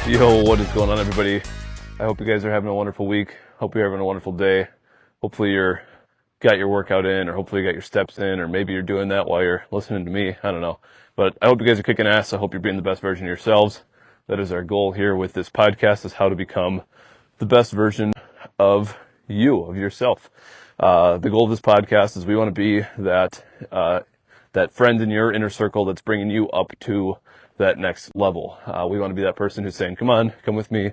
Yo, what is going on, everybody? I hope you guys are having a wonderful week. Hope you're having a wonderful day. Hopefully you're got your workout in, or hopefully you got your steps in, or maybe you're doing that while you're listening to me. I don't know. But I hope you guys are kicking ass. I hope you're being the best version of yourselves. That is our goal here with this podcast, is how to become the best version of you, of yourself. The goal of this podcast is we want to be that friend in your inner circle that's bringing you up to that next level. We want to be that person who's saying, come on, come with me.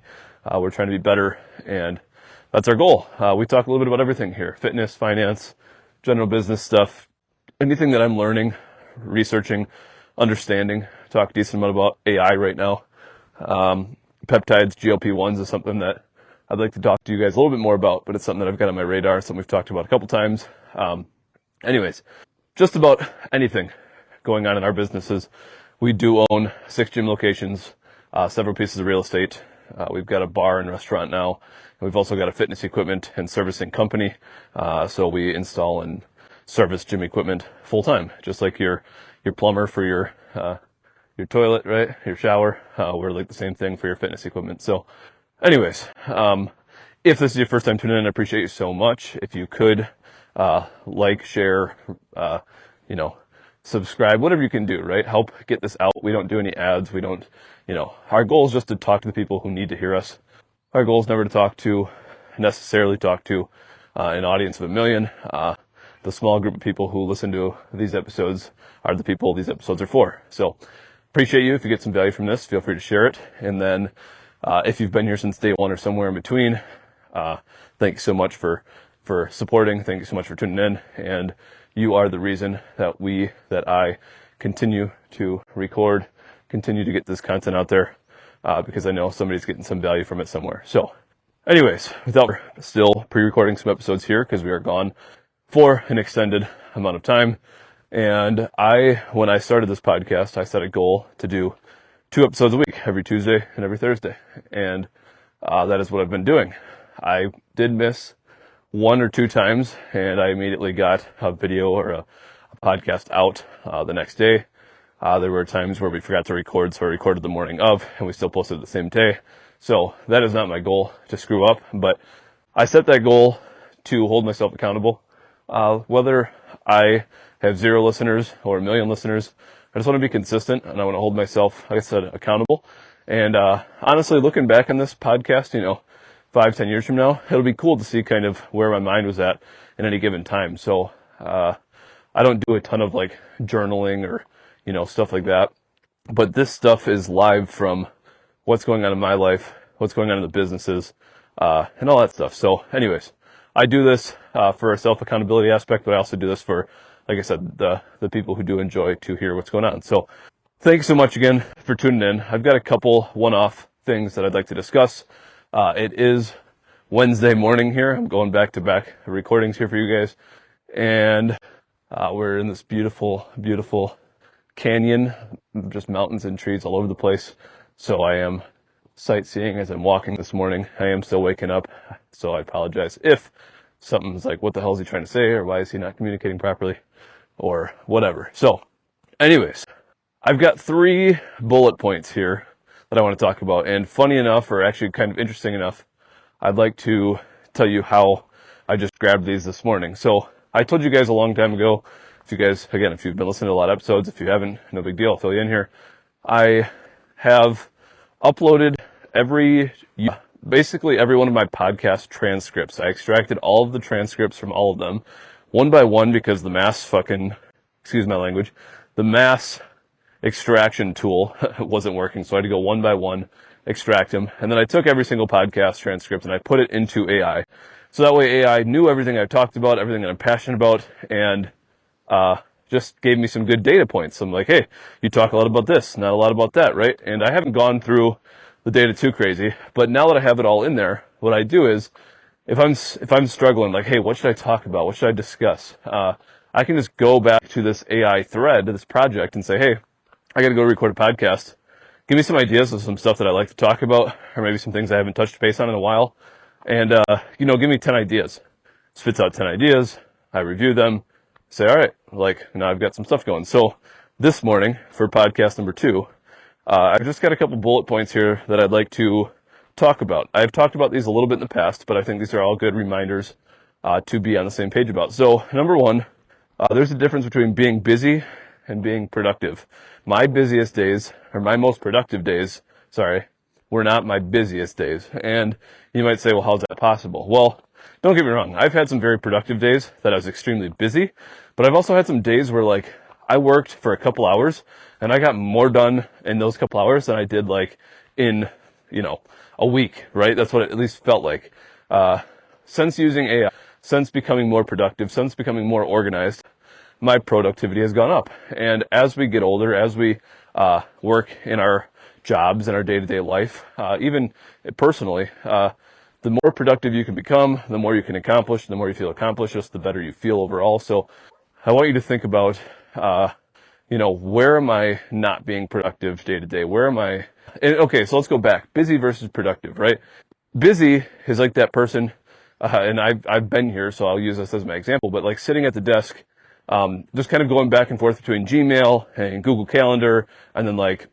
We're trying to be better. And that's our goal. We talk a little bit about everything here: fitness, finance, general business stuff, anything that I'm learning, researching, understanding. Talk a decent amount about AI right now. Peptides, GLP-1s is something that I'd like to talk to you guys a little bit more about, but it's something that I've got on my radar, something we've talked about a couple times. Anyways, just about anything going on in our businesses. We do own 6 gym locations, several pieces of real estate. We've got a bar and restaurant now. And we've also got a fitness equipment and servicing company. So we install and service gym equipment full time, just like your plumber for your toilet, right? Your shower. We're like the same thing for your fitness equipment. So anyways, if this is your first time tuning in, I appreciate you so much. If you could, like, share, subscribe, whatever you can do, right? Help get this out. We don't do any ads. We don't, our goal is just to talk to the people who need to hear us. Our goal is never to necessarily talk to an audience of 1 million. The small group of people who listen to these episodes are the people these episodes are for. So appreciate you. If you get some value from this, feel free to share it. And then, if you've been here since day one or somewhere in between, thank you so much for supporting. Thank you so much for tuning in. And you are the reason that I continue to record, continue to get this content out there, because I know somebody's getting some value from it somewhere. So anyways, still pre-recording some episodes here because we are gone for an extended amount of time. And when I started this podcast, I set a goal to do 2 episodes a week, every Tuesday and every Thursday. And that is what I've been doing. I did miss 1 or 2 times, and I immediately got a video or a podcast out the next day. There were times where we forgot to record, so I recorded the morning of, and we still posted the same day. So that is not my goal to screw up, but I set that goal to hold myself accountable. Whether I have 0 listeners or 1 million listeners, I just want to be consistent, and I want to hold myself, like I said, accountable. And honestly, looking back on this podcast, 5-10 years from now, it'll be cool to see kind of where my mind was at any given time. So I don't do a ton of like journaling or stuff like that, but this stuff is live from what's going on in my life, what's going on in the businesses, and all that stuff. So anyways, I do this for a self-accountability aspect, but I also do this for, like I said, the people who do enjoy to hear what's going on. So thanks so much again for tuning in. I've got a couple one-off things that I'd like to discuss. It is Wednesday morning here. I'm going back-to-back recordings here for you guys. And we're in this beautiful, beautiful canyon, just mountains and trees all over the place. So I am sightseeing as I'm walking this morning. I am still waking up, so I apologize if something's like, what the hell is he trying to say? Or why is he not communicating properly? Or whatever. So anyways, I've got 3 bullet points here that I want to talk about. And funny enough, or actually kind of interesting enough, I'd like to tell you how I just grabbed these this morning. So I told you guys a long time ago, if you've been listening to a lot of episodes, if you haven't, no big deal, I'll fill you in here. I have uploaded basically every one of my podcast transcripts. I extracted all of the transcripts from all of them, one by one, because the mass extraction tool wasn't working, so I had to go one by one, extract them, and then I took every single podcast transcript and I put it into AI. So that way AI knew everything I talked about, everything that I'm passionate about, and just gave me some good data points. So I'm like, hey, you talk a lot about this, not a lot about that, right? And I haven't gone through the data too crazy, but now that I have it all in there, what I do is, if I'm struggling, like, hey, what should I talk about? What should I discuss? I can just go back to this AI thread, to this project, and say, hey, I got to go record a podcast. Give me some ideas of some stuff that I like to talk about, or maybe some things I haven't touched base on in a while. And, give me 10 ideas. Spits out 10 ideas. I review them. Say, all right, now I've got some stuff going. So this morning for podcast number 2, I've just got a couple bullet points here that I'd like to talk about. I've talked about these a little bit in the past, but I think these are all good reminders to be on the same page about. So, number one, there's a difference between being busy and being productive. My busiest days, or my most productive days, sorry, were not my busiest days. And you might say, well, how's that possible? Well, don't get me wrong. I've had some very productive days that I was extremely busy, but I've also had some days where like I worked for a couple hours and I got more done in those couple hours than I did like in, a week, right? That's what it at least felt like. Since using AI, since becoming more productive, since becoming more organized, my productivity has gone up. And as we get older, as we work in our jobs and our day-to-day life, even personally, the more productive you can become, the more you can accomplish, the more you feel accomplished, just the better you feel overall. So I want you to think about, where am I not being productive day to day? Where am I? Okay, so let's go back. Busy versus productive, right? Busy is like that person, and I've been here, so I'll use this as my example, but like sitting at the desk, just kind of going back and forth between Gmail and Google Calendar, and then like,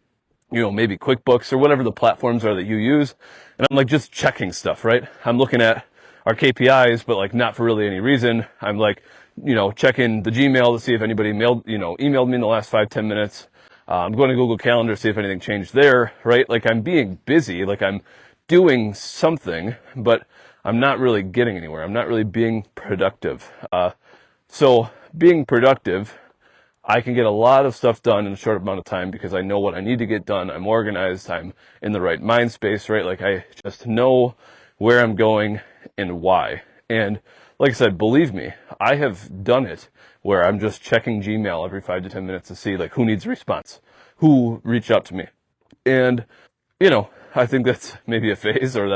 maybe QuickBooks or whatever the platforms are that you use. And I'm like just checking stuff, right? I'm looking at our KPIs, but like not for really any reason. I'm like, checking the Gmail to see if anybody emailed me in the last 5-10 minutes. I'm going to Google Calendar to see if anything changed there, right? Like I'm being busy, like I'm doing something, but I'm not really getting anywhere. I'm not really being productive. So being productive, I can get a lot of stuff done in a short amount of time because I know what I need to get done. I'm organized. I'm in the right mind space, right? Like I just know where I'm going and why. And like I said, believe me, I have done it where I'm just checking Gmail every 5 to 10 minutes to see like who needs a response, who reached out to me. And, I think that's maybe a phase or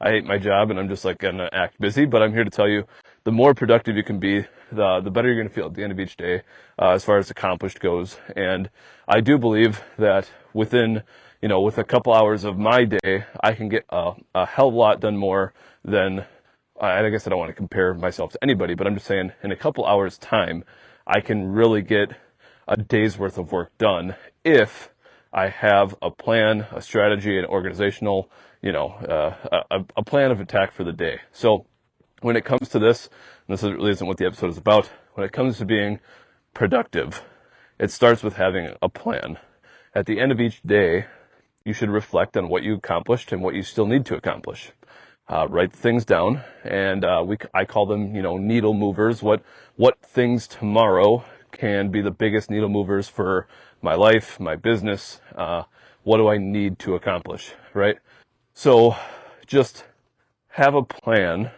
I hate my job and I'm just like going to act busy, but I'm here to tell you the more productive you can be, the better you're going to feel at the end of each day, as far as accomplished goes. And I do believe that within, with a couple hours of my day, I can get a hell of a lot done more than, I guess I don't want to compare myself to anybody, but I'm just saying in a couple hours time, I can really get a day's worth of work done if I have a plan, a strategy, an organizational, a plan of attack for the day. So when it comes to this, and this really isn't what the episode is about, when it comes to being productive, it starts with having a plan. At the end of each day, you should reflect on what you accomplished and what you still need to accomplish. Write things down, and I call them, needle movers. What things tomorrow can be the biggest needle movers for my life, my business? What do I need to accomplish, right? So just have a plan.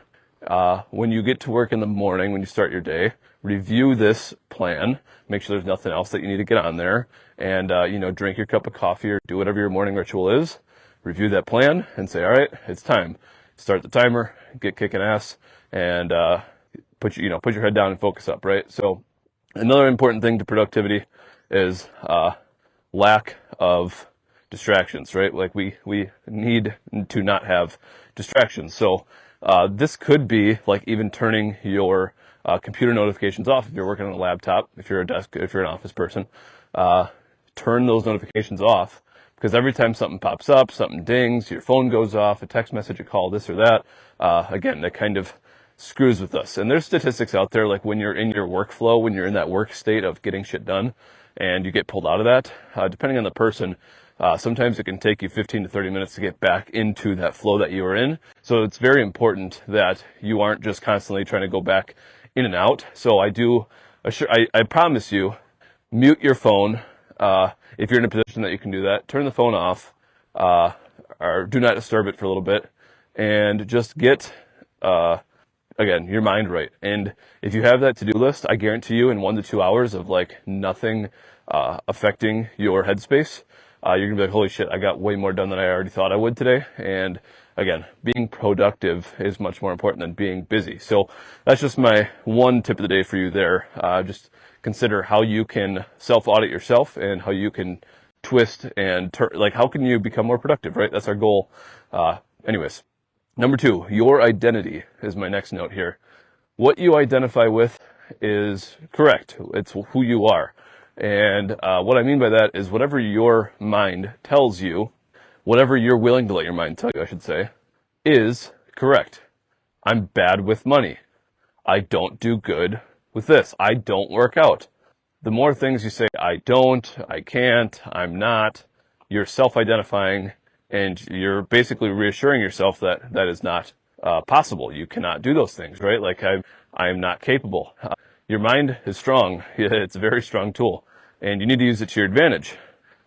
When you get to work in the morning, when you start your day, review this plan, make sure there's nothing else that you need to get on there, and, drink your cup of coffee or do whatever your morning ritual is, review that plan and say, all right, it's time. Start the timer, get kicking ass, and, put your head down and focus up, right? So another important thing to productivity is, lack of distractions, right? Like we need to not have distractions. So, this could be like even turning your computer notifications off if you're working on a laptop, if you're an office person. Turn those notifications off because every time something pops up, something dings, your phone goes off, a text message, a call, this or that, again, that kind of screws with us. And there's statistics out there like when you're in your workflow, when you're in that work state of getting shit done and you get pulled out of that, depending on the person, sometimes it can take you 15 to 30 minutes to get back into that flow that you were in. So it's very important that you aren't just constantly trying to go back in and out. So I promise you, mute your phone. If you're in a position that you can do that, turn the phone off, or do not disturb it for a little bit and just get, again, your mind right. And if you have that to-do list, I guarantee you in 1 to 2 hours of like nothing, affecting your headspace, you're gonna be like, holy shit, I got way more done than I already thought I would today. And again, being productive is much more important than being busy. So that's just my one tip of the day for you there. Just consider how you can self-audit yourself and how you can twist and like how can you become more productive, right? That's our goal. Anyways, number 2, your identity is my next note here. What you identify with is correct. It's who you are. And what I mean by that is whatever your mind tells you, whatever you're willing to let your mind tell you, I should say, is correct. I'm bad with money. I don't do good with this. I don't work out. The more things you say, I don't, I can't, I'm not, you're self-identifying, and you're basically reassuring yourself that that is not possible. You cannot do those things, right? Like I am not capable. Your mind is strong. It's a very strong tool, and you need to use it to your advantage.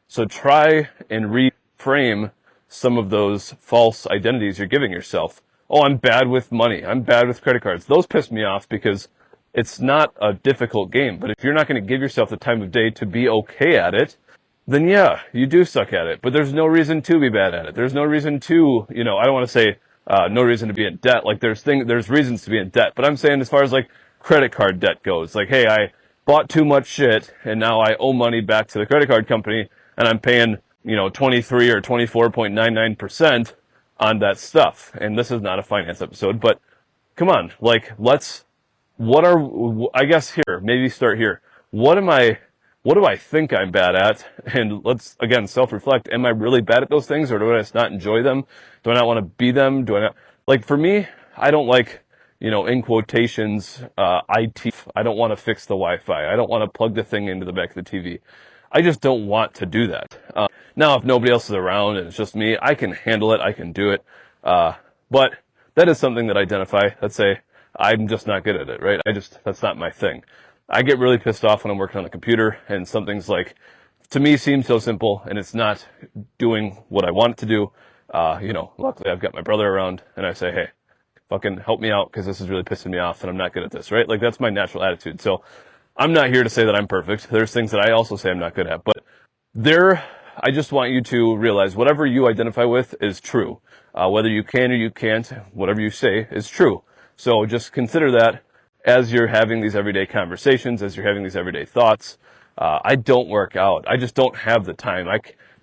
So try and reframe some of those false identities you're giving yourself. Oh, I'm bad with money. I'm bad with credit cards. Those piss me off because it's not a difficult game. But if you're not going to give yourself the time of day to be okay at it, then yeah, you do suck at it. But there's no reason to be bad at it. There's no reason to, I don't want to say no reason to be in debt. Like there's reasons to be in debt. But I'm saying as far as like credit card debt goes, like, hey, I bought too much shit and now I owe money back to the credit card company and I'm paying, 23 or 24.99% on that stuff. And this is not a finance episode, but come on, like I guess here, maybe start here. What do I think I'm bad at? And let's, again, self-reflect. Am I really bad at those things, or do I just not enjoy them? Do I not want to be them? Do I not, like, for me, I don't like, in quotations, IT. I don't want to fix the Wi-Fi. I don't want to plug the thing into the back of the TV. I just don't want to do that. Now, if nobody else is around and it's just me, I can handle it. I can do it. But that is something that I identify. Let's say I'm just not good at it, right? That's not my thing. I get really pissed off when I'm working on the computer and something's like, to me, seems so simple and it's not doing what I want it to do. Luckily I've got my brother around and I say, hey, fucking help me out because this is really pissing me off and I'm not good at this, right? Like that's my natural attitude. So I'm not here to say that I'm perfect. There's things that I also say I'm not good at, but I just want you to realize whatever you identify with is true. Whether you can or you can't, whatever you say is true. So just consider that as you're having these everyday conversations, as you're having these everyday thoughts. I don't work out. I just don't have the time.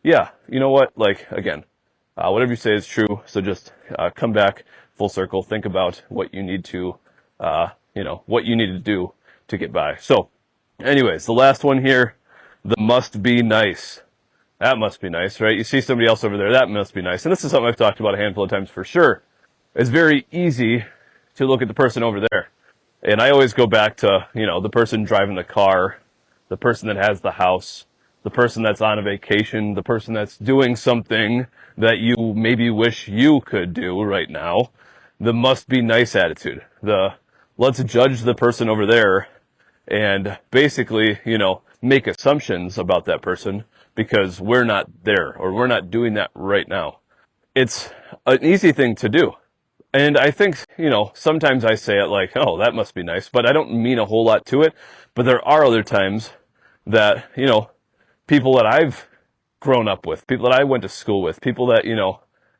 You know what? Like, again, whatever you say is true. So just come back full circle. Think about what you need to, what you need to do to get by. So anyways, the last one here, the must be nice. That must be nice, right? You see somebody else over there, that must be nice. And this is something I've talked about a handful of times for sure. It's very easy to look at the person over there. And I always go back to, the person driving the car, the person that has the house, the person that's on a vacation, the person that's doing something that you maybe wish you could do right now. The must be nice attitude. Let's judge the person over there and basically, make assumptions about that person because we're not there or we're not doing that right now. It's an easy thing to do. And I think, sometimes I say it like, oh, that must be nice, but I don't mean a whole lot to it. But there are other times that, people that I've grown up with, people that I went to school with, people that,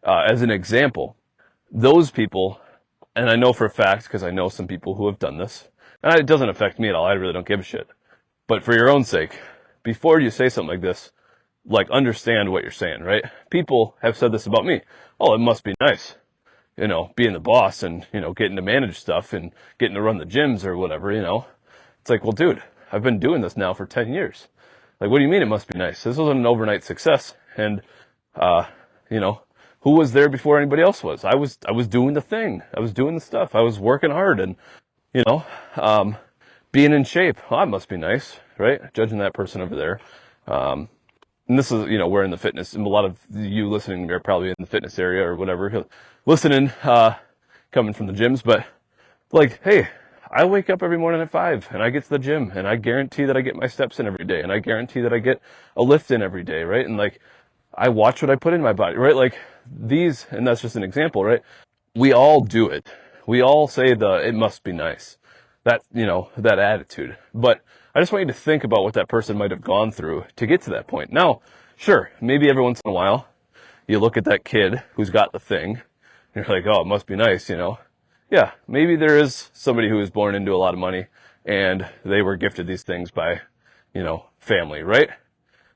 as an example, those people, and I know for a fact, because I know some people who have done this, and it doesn't affect me at all, I really don't give a shit. But for your own sake, before you say something like this, like understand what you're saying, right? People have said this about me. Oh, it must be nice. Being the boss and, getting to manage stuff and getting to run the gyms or whatever, It's like, well, dude, I've been doing this now for 10 years. Like, what do you mean it must be nice? This wasn't an overnight success. And, who was there before anybody else was? I was doing the thing. I was doing the stuff. I was working hard and, being in shape. Oh, that must be nice, right? Judging that person over there. And this is, we're in the fitness, and a lot of you listening are probably in the fitness area or whatever, listening, coming from the gyms, but like, hey, I wake up every morning at 5 and I get to the gym and I guarantee that I get my steps in every day and I guarantee that I get a lift in every day, right? And like, I watch what I put in my body, right? Like these, and that's just an example, right? We all do it. We all say it must be nice. That, that attitude. But I just want you to think about what that person might have gone through to get to that point. Now, sure, maybe every once in a while, you look at that kid who's got the thing, and you're like, oh, it must be nice, Yeah, maybe there is somebody who was born into a lot of money, and they were gifted these things by, family, right?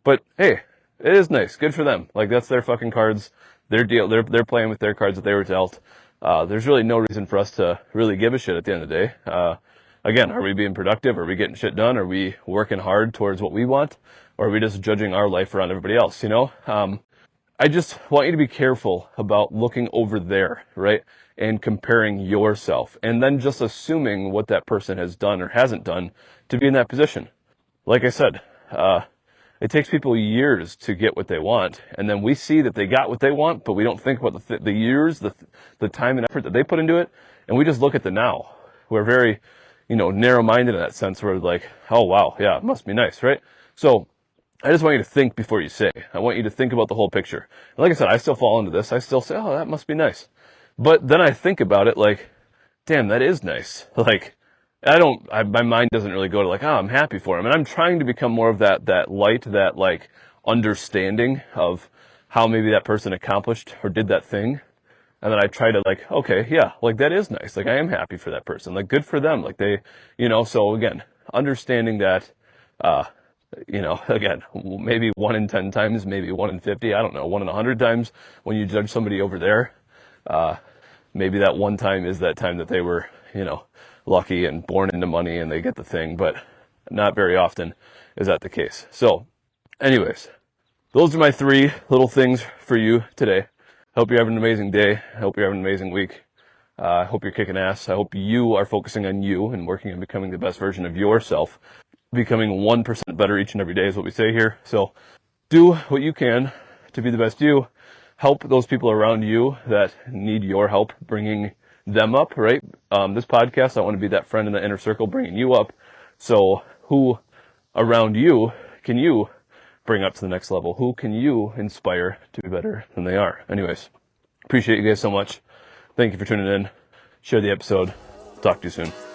But, hey, it is nice. Good for them. Like, that's their fucking cards, their deal. They're playing with their cards that they were dealt. There's really no reason for us to really give a shit at the end of the day. again, are we being productive? Are we getting shit done? Are we working hard towards what we want? Or are we just judging our life around everybody else, I just want you to be careful about looking over there, right? And comparing yourself and then just assuming what that person has done or hasn't done to be in that position. Like I said, it takes people years to get what they want. And then we see that they got what they want, but we don't think about the years, the time and effort that they put into it. And we just look at the now. We're very, narrow-minded in that sense. We're like, oh, wow, yeah, it must be nice, right? So I just want you to think before you say. I want you to think about the whole picture. And like I said, I still fall into this. I still say, oh, that must be nice. But then I think about it like, damn, that is nice. Like, my mind doesn't really go to like, oh, I'm happy for him. And I'm trying to become more of that light, that like understanding of how maybe that person accomplished or did that thing. And then I try to like, okay, yeah, like that is nice. Like I am happy for that person. Like good for them. Like they, so again, understanding that, again, maybe 1 in 10 times, maybe 1 in 50, I don't know, 1 in 100 times when you judge somebody over there, maybe that one time is that time that they were, lucky and born into money and they get the thing, but not very often is that the case. So anyways, those are my 3 little things for you today. I hope you're having an amazing day. I hope you're having an amazing week. I hope you're kicking ass. I hope you are focusing on you and working on becoming the best version of yourself. Becoming 1% better each and every day is what we say here. So do what you can to be the best you. Help those people around you that need your help, bringing them up, right? This podcast, I want to be that friend in the inner circle, bringing you up. So who around you can you bring up to the next level? Who can you inspire to be better than they are? Anyways, appreciate you guys so much. Thank you for tuning in. Share the episode. Talk to you soon.